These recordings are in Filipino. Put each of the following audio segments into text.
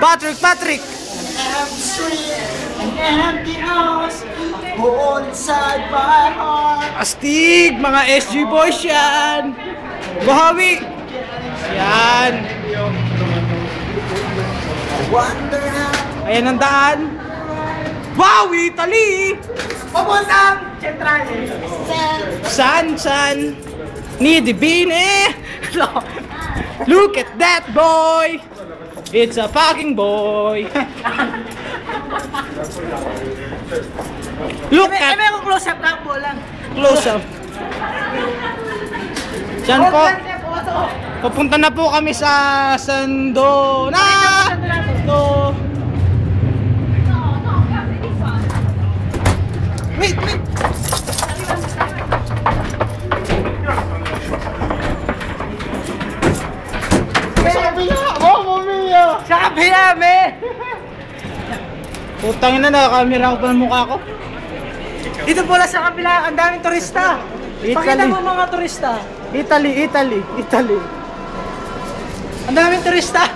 Patrick! Empty house, hold inside my heart. Astig! Mga SG boys yan! Buhawi! Yan! Wonder how. Ayan ang daan! Wow! Italy! Papuntang Centrale. San! Need bine! Look at that boy! It's a fucking boy! Look at... May close up lang po lang. Close up. Diyan po. Papunta na po kami sa Sando. Wait. Sa kabila, me! Putang ina, nakakamera ko pa ng mukha ko. Dito po lang sa kabila, ang daming turista. Pakita mo mga turista. Italy. Ang daming turista.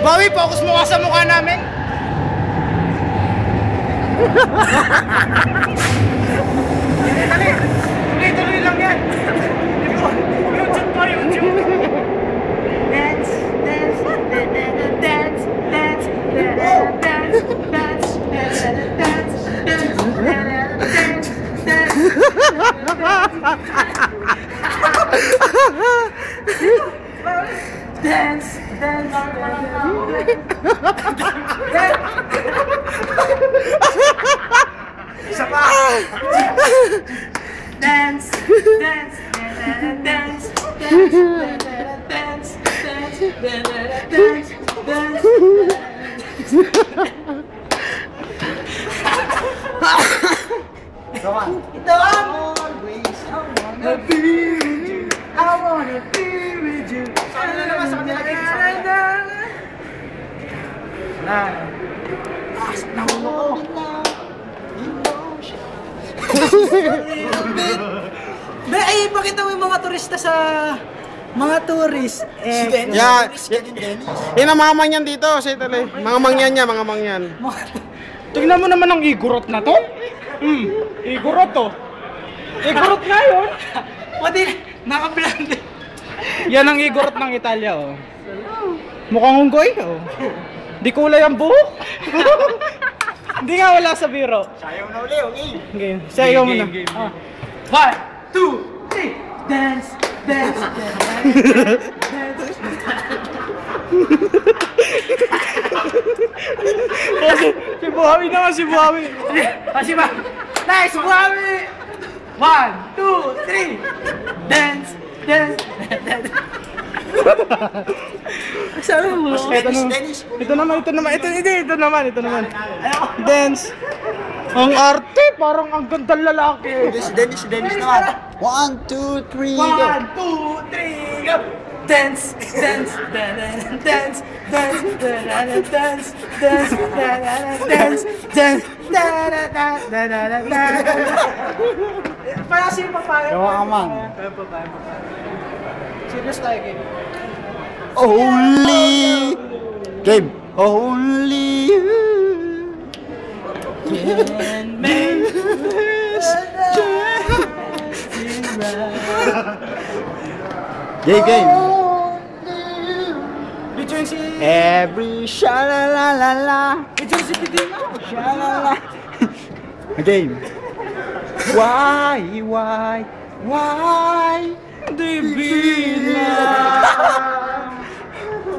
Bawi, focus mo ka sa mukha namin. Tuloy lang yan. YouTube pa, YouTube. Dance. Ito ang always I wanna be with you. I wanna be with you. Ano naman sa kanila asap na ulo ko. Ay, pakita mo yung mga turista sa mga tourist. Yan. Yan ang mga mangyan dito sa Italy. Mga mangyan niya, mga mangyan. Tingnan mo naman ang igorot na to. Igorot to. Igorot nga yun. Pati, naka-blend. Yan ang igorot ng Italia, oh. Mukhang unggoy, oh. Di kulay ang buhok. Hindi nga wala sa biro. Sayaw na uli, okay? Game. Sayaw mo na. 1, 2, 3. Dance. Si Buhawi naman, si Buhawi. Kasi ba? Nice, Buhawi! 1, 2, 3. Dance. Sabi mo? Ito naman. Dance. Ang arte, parang ang gandang lalaki. Dennis naman. 1, 2, 3, 1, 2, 3, go! Dance. Parang sino pa payo? Gawa ka man. Serious tayo, game. Only game. Only you Can make this game. Between si... Every sha-la-la-la-la. Between si Pidino. Sha-la-la. Game. Why? Divina.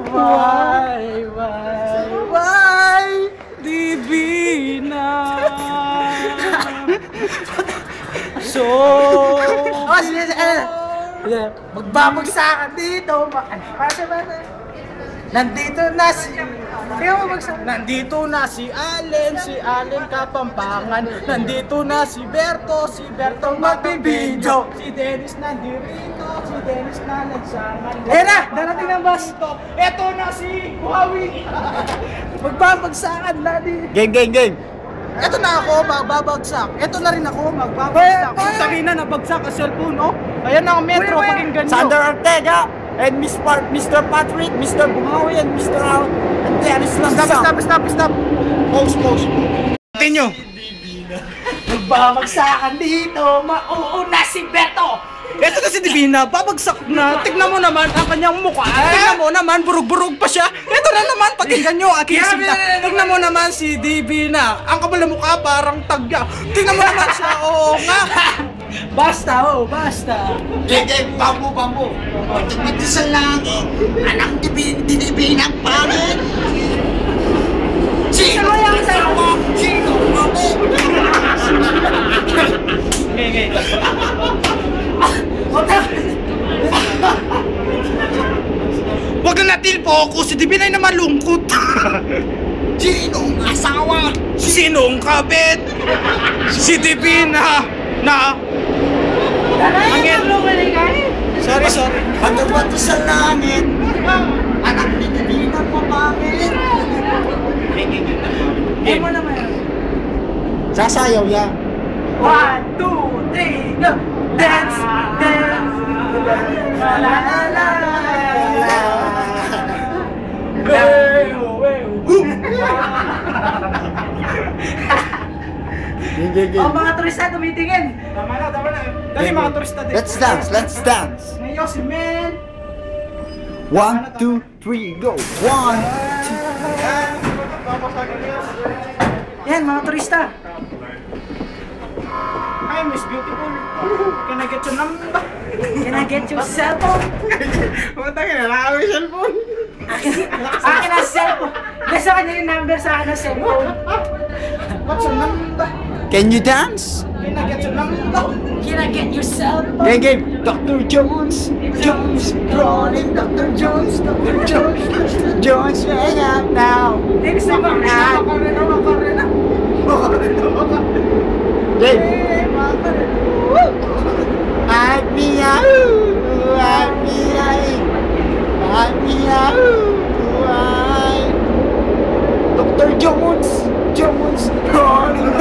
Why? Divina. So... Magbabagsakan dito. Para sa mga... Nandito na si... Nandito na si Allen Kapampangan. Nandito na si Berto magbibidyo. Si Dennis nandito, si Dennis na nagsangan. Darating ng bus. Eto na si Buhawi. Magbabagsakan na din. Game. Eto na ako, magbabagsak. Eto na rin ako, magbabagsak. Tangin na, nabagsak ang cellphone, oh. Ayan na ang metro, Wait. pakinggan nyo. Sander Ortega and Mr. Patrick, Mr. Bumawi and Mr. Al and Dennis Lamsam. Stop. Pause. Continue. Magbabagsakan dito, mauuna si Beto. Ito na si Divina, babagsak na. Tignan mo naman ang kanyang mukha. Tignan mo naman, burug-burug pa siya. Ito na naman, pakinggan nyo, aking sinta. Tignan mo naman si Divina. Ang kabal na mukha parang tagya. Tingnan mo naman siya, oo nga. Basta. Gege, bambu. Pagkakita sa langit, anak dinibinang pangit. Sino yung asawa? Sino ako? Okay. Huwag na natin focus, si Divina ay na malungkot. Sinong asawa? Sinong kabit? Si Divina na... Sorry. Pagkakita sa langit, anak dinibinang pangit. Sasayaw yan. 1, 2, 3, go! Dance! La la la la. Oh, mga turista tumitingin. Tama na. Dali mga turista din. Let's dance. Ngayon si Men. 1, 2, 3, go! 1, 2. Yan, mga turista. Hi, Miss Beautiful. Can I get your number? Can I get your cellphone? Puta ka na, nakawin yung cellphone. Akin ang cellphone. Gusto ka niya yung number sa akin ang cellphone. What's your number? Can you dance? Can I get your number? Can I get your cellphone? Game. Dr. Jones, Rolling Dr. Jones, wake up now. Next time I'm not. Game. Dr. Jones, rolling